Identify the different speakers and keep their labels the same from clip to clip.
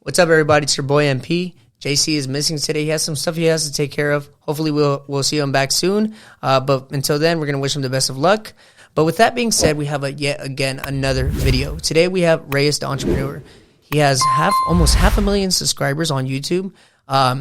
Speaker 1: What's up, everybody? It's your boy MP. JC is missing today. He has some stuff he has to take care of. Hopefully, we'll see him back soon. But until then, we're going to wish him the best of luck. But with that being said, we have yet again another video. Today, we have Reyes the Entrepreneur. He has almost 500,000 subscribers on YouTube.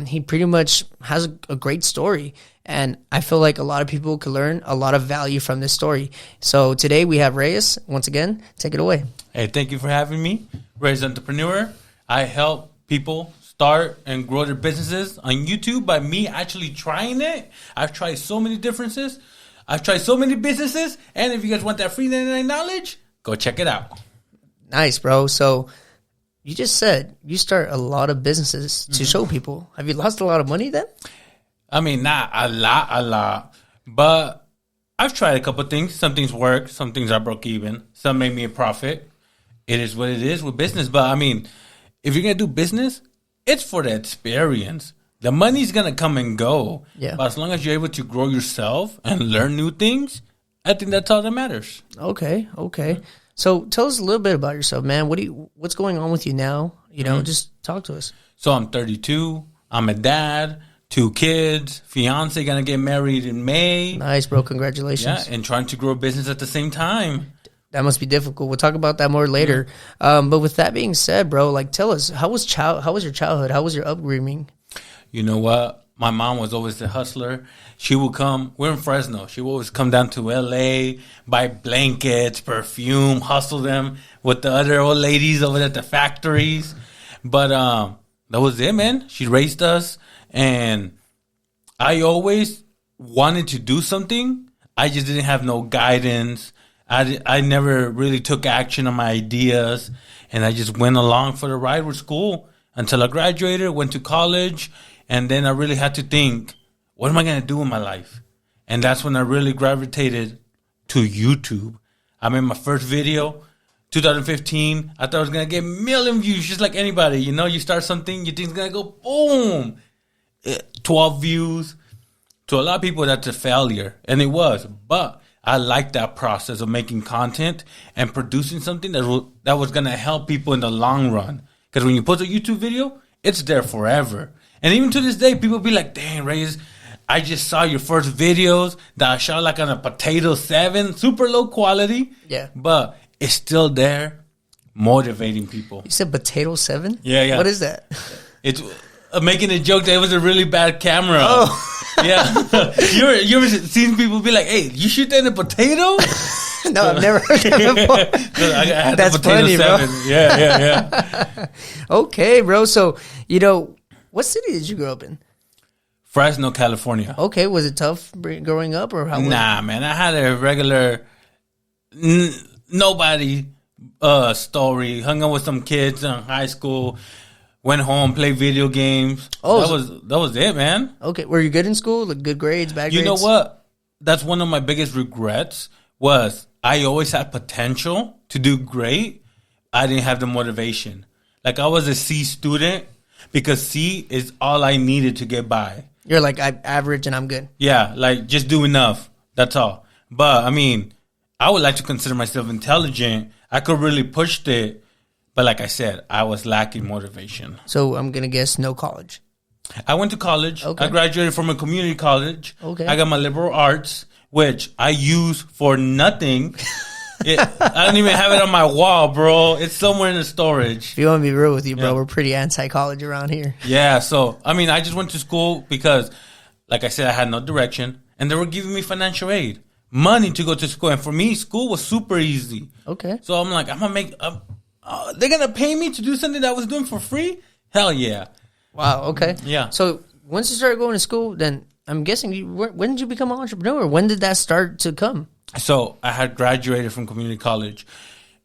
Speaker 1: He pretty much has a great story. And I feel like a lot of people could learn a lot of value from this story. So today, we have Reyes. Once again, take it away.
Speaker 2: Hey, thank you for having me. Reyes the Entrepreneur. I help people start and grow their businesses on YouTube by me actually trying it. I've tried so many differences. I've tried so many businesses. And if you guys want that free 99 knowledge, go check it out.
Speaker 1: Nice, bro. So you just said you start a lot of businesses to show people. Have you lost a lot of money then?
Speaker 2: I mean, not a lot. But I've tried a couple things. Some things work. Some things I broke even. Some made me a profit. It is what it is with business. But, I mean, if you're going to do business, it's for the experience. The money's going to come and go.
Speaker 1: Yeah.
Speaker 2: But as long as you're able to grow yourself and learn new things, I think that's all that matters.
Speaker 1: Okay. So tell us a little bit about yourself, man. What's going on with you now? You know, just talk to us.
Speaker 2: So I'm 32. I'm a dad. 2 kids. Fiance going to get married in May.
Speaker 1: Nice, bro. Congratulations.
Speaker 2: Yeah, and trying to grow a business at the same time.
Speaker 1: That must be difficult. We'll talk about that more later. But with that being said, bro, like, tell us, how was your childhood? How was your upbringing?
Speaker 2: You know what? My mom was always the hustler. She would come. We're in Fresno. She would always come down to L.A., buy blankets, perfume, hustle them with the other old ladies over at the factories. But that was it, man. She raised us, and I always wanted to do something. I just didn't have no guidance. I never really took action on my ideas, and I just went along for the ride with school until I graduated, went to college, and then I really had to think, what am I going to do in my life? And that's when I really gravitated to YouTube. I made my first video, 2015. I thought I was going to get 1 million views, just like anybody. You know, you start something, you think it's going to go boom, 12 views. To a lot of people, that's a failure, and it was, but I like that process of making content and producing something that was going to help people in the long run. Because when you post a YouTube video, it's there forever. And even to this day, people be like, dang, Reyes, I just saw your first videos that I shot like on a Potato 7, super low quality.
Speaker 1: Yeah.
Speaker 2: But it's still there, motivating people.
Speaker 1: You said Potato 7?
Speaker 2: Yeah.
Speaker 1: What is that?
Speaker 2: It's making a joke that it was a really bad camera.
Speaker 1: Oh.
Speaker 2: Yeah. you ever seen people be like, hey, you shoot that in a potato?
Speaker 1: No, I've never heard that before.
Speaker 2: I had
Speaker 1: That's
Speaker 2: Potato
Speaker 1: funny,
Speaker 2: 7.
Speaker 1: bro.
Speaker 2: Yeah.
Speaker 1: Okay, bro. So, you know, what city did you grow up in?
Speaker 2: Fresno, California.
Speaker 1: Okay, was it tough growing up, or how?
Speaker 2: Nah, man. I had a regular nobody story. Hung out with some kids in high school. Went home, played video games. Oh, that was it, man.
Speaker 1: Okay, were you good in school? Like good grades, bad grades?
Speaker 2: You know what? That's one of my biggest regrets. Was I always had potential to do great. I didn't have the motivation. Like, I was a C student because C is all I needed to get by.
Speaker 1: You're like, I'm average and I'm good.
Speaker 2: Yeah, like, just do enough. That's all. But, I mean, I would like to consider myself intelligent. I could really push it. But like I said, I was lacking motivation.
Speaker 1: So I'm going to guess no college.
Speaker 2: I went to college. Okay. I graduated from a community college.
Speaker 1: Okay.
Speaker 2: I got my liberal arts, which I use for nothing. I don't even have it on my wall, bro. It's somewhere in the storage.
Speaker 1: If you want to be real with you, bro, we're pretty anti-college around here.
Speaker 2: Yeah, so, I mean, I just went to school because, like I said, I had no direction. And they were giving me financial aid, money to go to school. And for me, school was super easy.
Speaker 1: Okay.
Speaker 2: So I'm like, I'm going to make... they're going to pay me to do something that I was doing for free? Hell yeah.
Speaker 1: Wow, okay.
Speaker 2: Yeah.
Speaker 1: So once you started going to school, then I'm guessing, when did you become an entrepreneur? When did that start to come?
Speaker 2: So I had graduated from community college,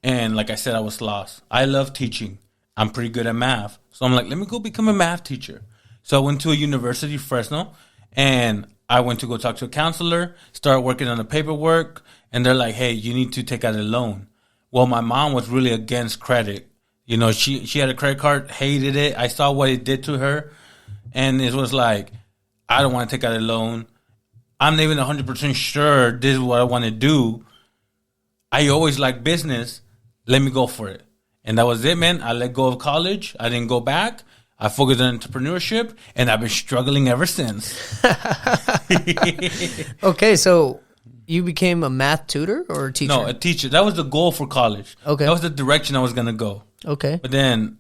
Speaker 2: and like I said, I was lost. I love teaching. I'm pretty good at math. So I'm like, let me go become a math teacher. So I went to a university, Fresno, and I went to go talk to a counselor, start working on the paperwork, and they're like, hey, you need to take out a loan. Well, my mom was really against credit. You know, she had a credit card, hated it. I saw what it did to her. And it was like, I don't want to take out a loan. I'm not even 100% sure this is what I want to do. I always like business. Let me go for it. And that was it, man. I let go of college. I didn't go back. I focused on entrepreneurship, and I've been struggling ever since.
Speaker 1: Okay, so you became a math tutor or a teacher?
Speaker 2: No, a teacher. That was the goal for college.
Speaker 1: Okay.
Speaker 2: That was the direction I was going to go.
Speaker 1: Okay.
Speaker 2: But then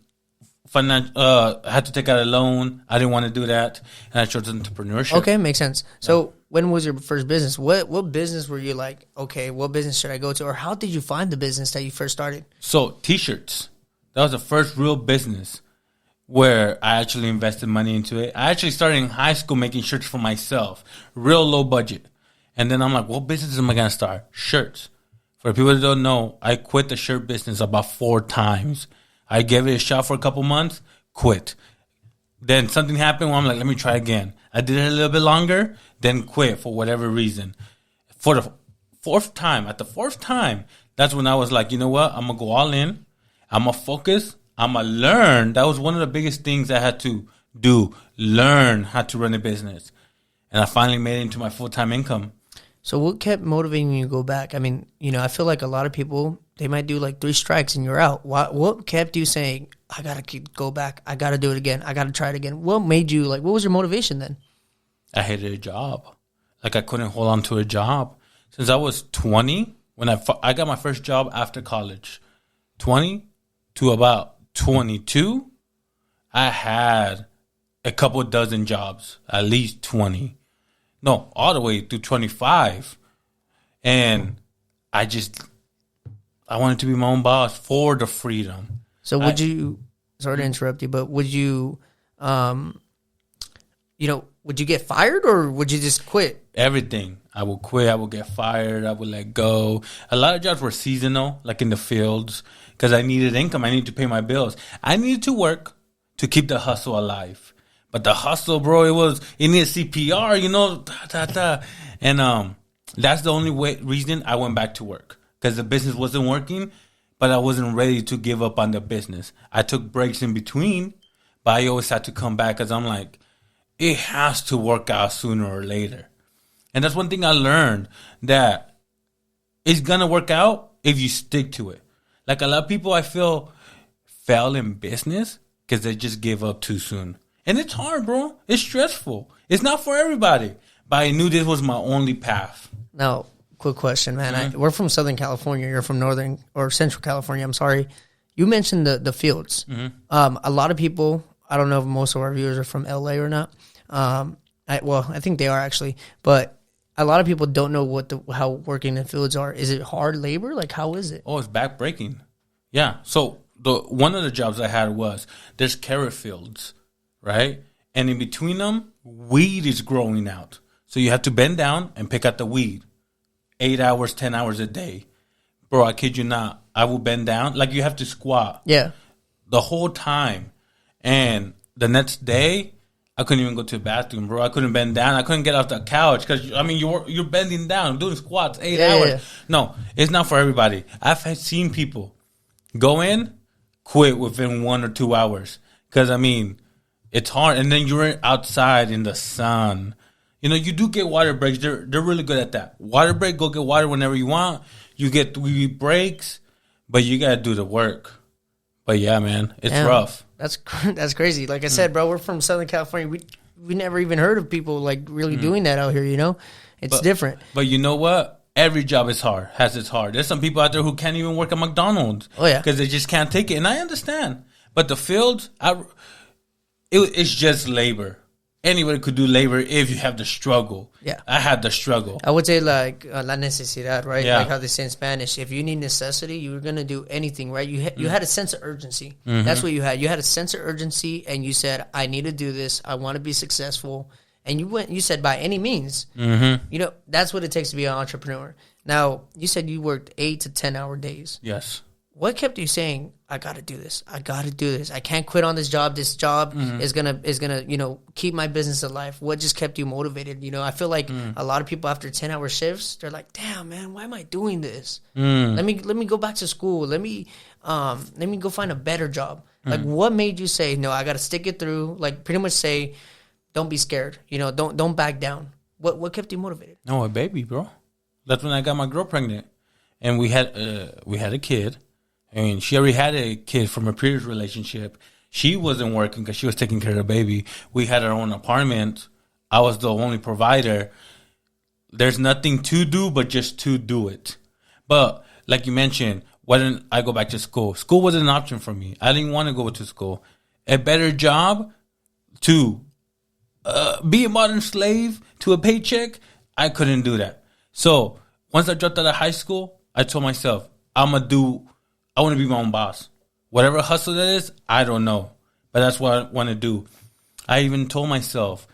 Speaker 2: I had to take out a loan. I didn't want to do that. And I chose entrepreneurship.
Speaker 1: Okay, makes sense. So when was your first business? What business were you like, okay, what business should I go to? Or how did you find the business that you first started?
Speaker 2: So T-shirts. That was the first real business where I actually invested money into it. I actually started in high school making shirts for myself. Real low budget. And then I'm like, what business am I going to start? Shirts. For people that don't know, I quit the shirt business about 4 times. I gave it a shot for a couple months, quit. Then something happened where I'm like, let me try again. I did it a little bit longer, then quit for whatever reason. For the 4th time, at the 4th time, that's when I was like, you know what? I'm going to go all in. I'm going to focus. I'm going to learn. That was one of the biggest things I had to do, learn how to run a business. And I finally made it into my full-time income.
Speaker 1: So what kept motivating you to go back? I mean, I feel like a lot of people, they might do like 3 strikes and you're out. What kept you saying, I got to go back. I got to do it again. I got to try it again. What made you, what was your motivation then?
Speaker 2: I hated a job. I couldn't hold on to a job. Since I was 20, when I got my first job after college, 20 to about 22, I had a couple dozen jobs, at least 20. No, all the way through 25. And I wanted to be my own boss for the freedom.
Speaker 1: So would you, sorry to interrupt you, but would you, would you get fired or would you just quit?
Speaker 2: Everything. I would quit. I would get fired. I would let go. A lot of jobs were seasonal, like in the fields, because I needed income. I needed to pay my bills. I needed to work to keep the hustle alive. But the hustle, bro, it needed CPR, And that's the only reason I went back to work. Because the business wasn't working, but I wasn't ready to give up on the business. I took breaks in between, but I always had to come back because I'm like, it has to work out sooner or later. And that's one thing I learned, that it's going to work out if you stick to it. Like a lot of people I feel fail in business because they just give up too soon. And it's hard, bro. It's stressful. It's not for everybody. But I knew this was my only path.
Speaker 1: Now, quick question, man.
Speaker 2: Mm-hmm.
Speaker 1: We're from Southern California. You're from Northern or Central California. I'm sorry. You mentioned the fields. Mm-hmm. A lot of people, I don't know if most of our viewers are from LA or not. I think they are actually. But a lot of people don't know how working in fields are. Is it hard labor? How is it?
Speaker 2: Oh, it's backbreaking. Yeah. So one of the jobs I had was there's carrot fields. Right? And in between them, weed is growing out. So you have to bend down and pick out the weed. 8 hours, 10 hours a day. Bro, I kid you not. I will bend down. You have to squat.
Speaker 1: Yeah.
Speaker 2: The whole time. And the next day, I couldn't even go to the bathroom, bro. I couldn't bend down. I couldn't get off the couch. Because, you're bending down, doing squats 8 hours. Yeah. No, it's not for everybody. I've seen people go in, quit within 1 or 2 hours. Because, it's hard, and then you're outside in the sun. You do get water breaks. They're really good at that. Water break, go get water whenever you want. You get 3 breaks, but you gotta do the work. But yeah, man, it's rough.
Speaker 1: That's crazy. Like I said, bro, we're from Southern California. We never even heard of people really doing that out here. It's different.
Speaker 2: But you know what? Every job is hard. Has hard. There's some people out there who can't even work at McDonald's.
Speaker 1: Oh yeah,
Speaker 2: because they just can't take it, and I understand. But the fields, it's just labor. Anybody could do labor if you have the struggle.
Speaker 1: Yeah.
Speaker 2: I had the struggle.
Speaker 1: I would say la necesidad, right?
Speaker 2: Yeah.
Speaker 1: Like how they say in Spanish. If you need necessity, you're going to do anything, right? You had a sense of urgency. Mm-hmm. That's what you had. You had a sense of urgency and you said, I need to do this. I want to be successful. And you said by any means. Mm-hmm. That's what it takes to be an entrepreneur. Now, you said you worked 8 to 10 hour days.
Speaker 2: Yes.
Speaker 1: What kept you saying, I got to do this. I got to do this. I can't quit on this job. This job is gonna keep my business alive. What just kept you motivated? I feel like a lot of people after 10-hour shifts, they're like, damn, man, why am I doing this? Let me go back to school. Let me go find a better job. What made you say, no, I got to stick it through? Pretty much say, don't be scared. Don't back down. What kept you motivated?
Speaker 2: No, a baby, bro. That's when I got my girl pregnant, and we had a kid. I mean, she already had a kid from a previous relationship. She wasn't working because she was taking care of the baby. We had our own apartment. I was the only provider. There's nothing to do but just to do it. But like you mentioned, why didn't I go back to school? School wasn't an option for me. I didn't want to go to school. A better job to be a modern slave to a paycheck, I couldn't do that. So once I dropped out of high school, I told myself, I want to be my own boss. Whatever hustle that is, I don't know. But that's what I want to do. I even told myself,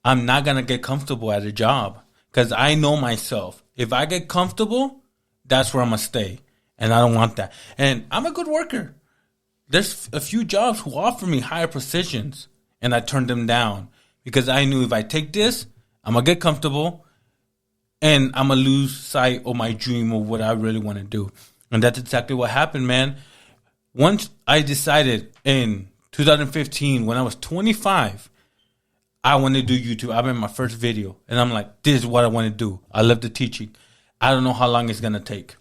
Speaker 2: I'm not going to get comfortable at a job. Because I know myself. If I get comfortable, that's where I'm going to stay. And I don't want that. And I'm a good worker. There's a few jobs who offer me higher positions. And I turned them down. Because I knew if I take this, I'm going to get comfortable. And I'm going to lose sight of my dream of what I really want to do. And that's exactly what happened, man. Once I decided in 2015, when I was 25, I want to do YouTube. I made my first video. And I'm like, this is what I want to do. I love the teaching. I don't know how long it's going to take.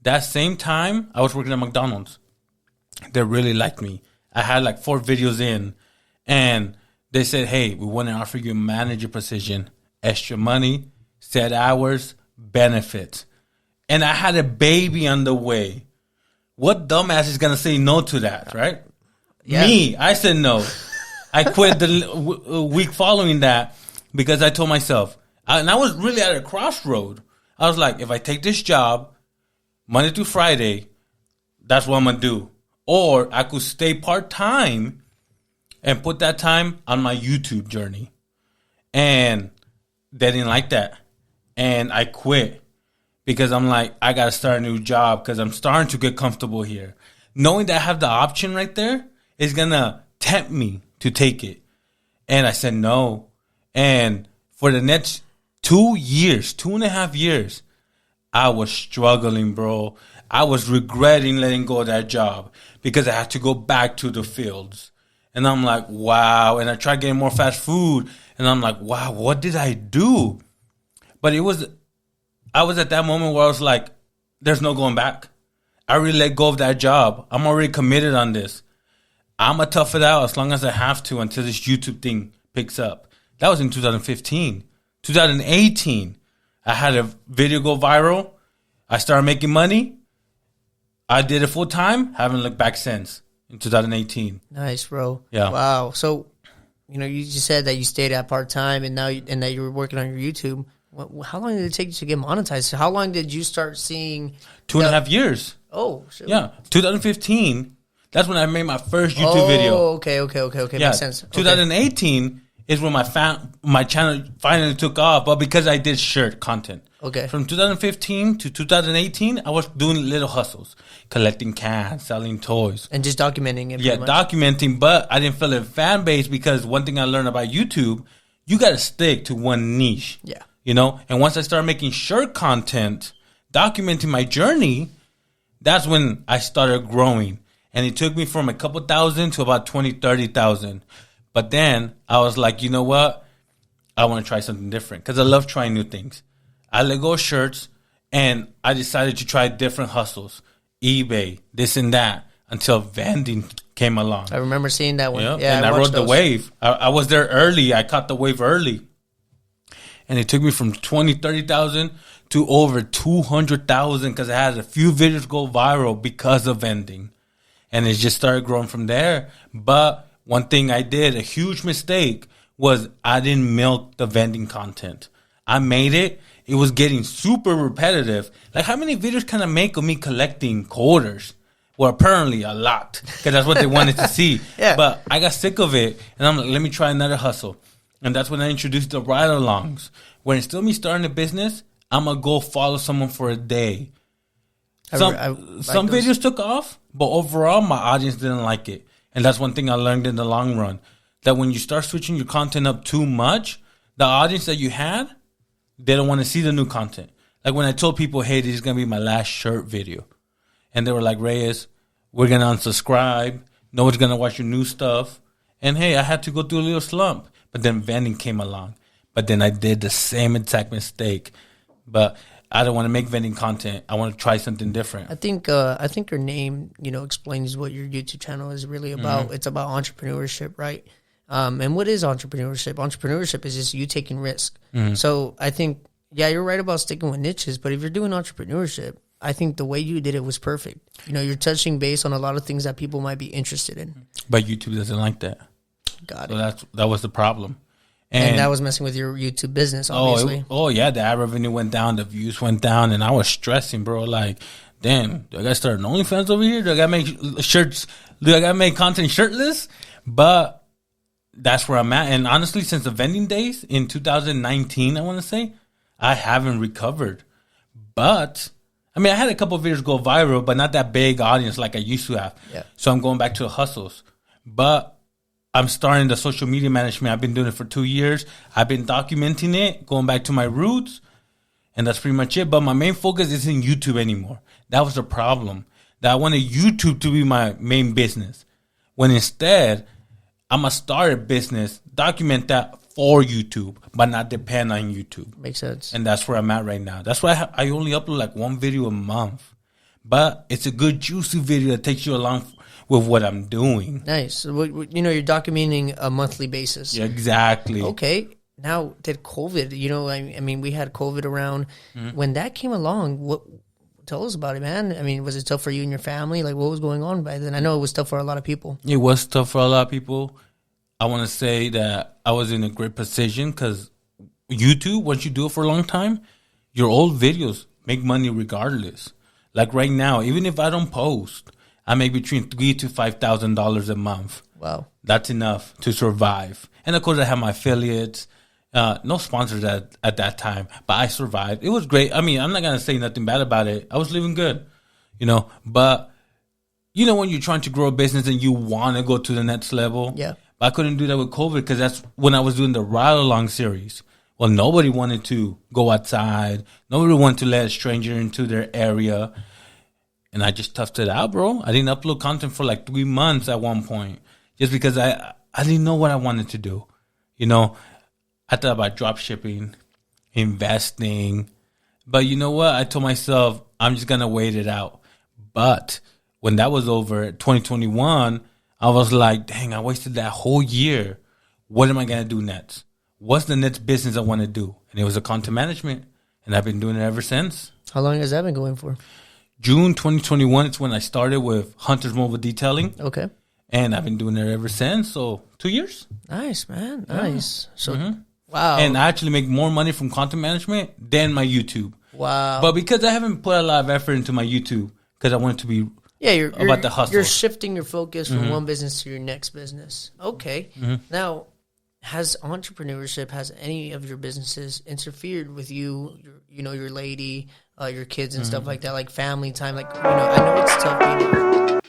Speaker 2: That same time, I was working at McDonald's. They really liked me. I had like 4 videos in. And they said, hey, we want to offer you a manager position. Extra money, set hours, benefits. And I had a baby on the way. What dumbass is going to say no to that, right? Yeah. Me, I said no. I quit the week following that because I told myself, and I was really at a crossroad. I was like, if I take this job Monday through Friday, that's what I'm going to do. Or I could stay part-time and put that time on my YouTube journey. And they didn't like that. And I quit because I'm like, I got to start a new job because I'm starting to get comfortable here. Knowing that I have the option right there is going to tempt me to take it. And I said no. And for the next 2.5 years, I was struggling, bro. I was regretting letting go of that job because I had to go back to the fields. And I'm like, wow. And I tried getting more fast food. And I'm like, wow, what did I do? But I was at that moment where I was like, there's no going back. I already let go of that job. I'm already committed on this. I'm going to tough it out as long as I have to until this YouTube thing picks up. That was in 2015. 2018, I had a video go viral. I started making money. I did it full time. Haven't looked back since in 2018.
Speaker 1: Nice, bro.
Speaker 2: Yeah.
Speaker 1: Wow. So, you just said that you stayed at part time and that you were working on your YouTube. How long did it take you to get monetized? How long did you start seeing?
Speaker 2: 2.5 years.
Speaker 1: Oh, sure.
Speaker 2: Yeah. 2015. That's when I made my first YouTube video.
Speaker 1: Oh, okay. Yeah. Makes sense.
Speaker 2: 2018 is when my channel finally took off, but because I did shirt content.
Speaker 1: Okay.
Speaker 2: From 2015 to 2018, I was doing little hustles, collecting cans, selling toys.
Speaker 1: And just documenting it.
Speaker 2: Yeah, documenting, but I didn't feel a fan base because one thing I learned about YouTube, you got to stick to one niche.
Speaker 1: Yeah.
Speaker 2: And once I started making shirt content, documenting my journey, that's when I started growing. And it took me from a couple thousand to about 20, 30,000. But then I was like, you know what? I want to try something different because I love trying new things. I let go of shirts and I decided to try different hustles, eBay, this and that, until vending came along.
Speaker 1: I remember seeing that one.
Speaker 2: Yep.
Speaker 1: Yeah,
Speaker 2: and I rode the wave. I was there early. I caught the wave early. And it took me from 20, 30,000 to over 200,000 because I had a few videos go viral because of vending. And it just started growing from there. But one thing I did, a huge mistake, was I didn't milk the vending content. I made it. It was getting super repetitive. Like, how many videos can I make of me collecting quarters? Well, apparently a lot, because that's what they wanted to see. Yeah. But I got sick of it, and I'm like, let me try another hustle. And that's when I introduced the ride-alongs. When it's still me starting a business, I'm going to go follow someone for a day. Some videos took off, but overall, my audience didn't like it. And that's one thing I learned in the long run, that when you start switching your content up too much, the audience that you had, they don't want to see the new content. Like when I told people, hey, this is going to be my last shirt video. And they were like, Reyes, we're going to unsubscribe. No one's going to watch your new stuff. And hey, I had to go through a little slump. But then vending came along. But then I did the same exact mistake. But I don't want to make vending content. I want to try something different.
Speaker 1: I think your name, explains what your YouTube channel is really about. It's about entrepreneurship, right? And what is entrepreneurship? Entrepreneurship is just you taking risk. So I think, yeah, you're right about sticking with niches, but if you're doing entrepreneurship, I think the way you did it was perfect. You're touching base on a lot of things that people might be interested in.
Speaker 2: But YouTube doesn't like that.
Speaker 1: Got
Speaker 2: it.
Speaker 1: So
Speaker 2: that was the problem.
Speaker 1: And that was messing with your YouTube business, obviously.
Speaker 2: Yeah, the ad revenue went down, the views went down, and I was stressing, bro. Like, damn, do I got to start an OnlyFans over here? Do I got to make shirts? Do I got to make content shirtless? But that's where I'm at. And honestly, since the vending days in 2019, I want to say, I haven't recovered. But I mean, I had a couple of videos go viral, but not that big audience like I used to have.
Speaker 1: Yeah.
Speaker 2: So I'm going back to the hustles. But I'm starting the social media management. I've been doing it for 2 years. I've been documenting it, going back to my roots, and that's pretty much it. But my main focus isn't YouTube anymore. That was the problem. That I wanted YouTube to be my main business. When instead, I'm going to start a business, document that for YouTube, but not depend on YouTube.
Speaker 1: Makes sense.
Speaker 2: And that's where I'm at right now. That's why I only upload like one video a month. But it's a good, juicy video that takes you along with what I'm doing.
Speaker 1: Nice. So, you're documenting a monthly basis.
Speaker 2: Yeah, exactly.
Speaker 1: Okay. Now, did COVID, I mean, we had COVID around. When that came along, tell us about it, man. I mean, was it tough for you and your family? Like, what was going on by then? I know it was tough for a lot of people.
Speaker 2: It was tough for a lot of people. I want to say that I was in a great position because YouTube, once you do it for a long time, your old videos make money regardless. Like right now, even if I don't post, I make between $3,000 to $5,000 a month.
Speaker 1: Wow.
Speaker 2: That's enough to survive. And of course, I have my affiliates. No sponsors at that time, but I survived. It was great. I mean, I'm not going to say nothing bad about it. I was living good, But, when you're trying to grow a business and you want to go to the next level.
Speaker 1: Yeah.
Speaker 2: But I couldn't do that with COVID because that's when I was doing the ride-along series. Well, nobody wanted to go outside. Nobody wanted to let a stranger into their area. And I just toughed it out, bro. I didn't upload content for like 3 months at one point just because I didn't know what I wanted to do. I thought about drop shipping, investing. But you know what? I told myself, I'm just going to wait it out. But when that was over, 2021, I was like, dang, I wasted that whole year. What am I going to do next? What's the next business I want to do? And it was a content management. And I've been doing it ever since.
Speaker 1: How long has that been going for?
Speaker 2: June 2021 is when I started with Hunter's Mobile Detailing.
Speaker 1: Okay.
Speaker 2: And I've been doing it ever since. So 2 years.
Speaker 1: Nice, man. Nice. So, wow.
Speaker 2: And I actually make more money from content management than my YouTube.
Speaker 1: Wow.
Speaker 2: But because I haven't put a lot of effort into my YouTube, because I want it to be about the hustle.
Speaker 1: You're shifting your focus from one business to your next business. Okay. Now, has any of your businesses interfered with you, your lady, your kids and stuff like that, like family time? Like, I know it's tough being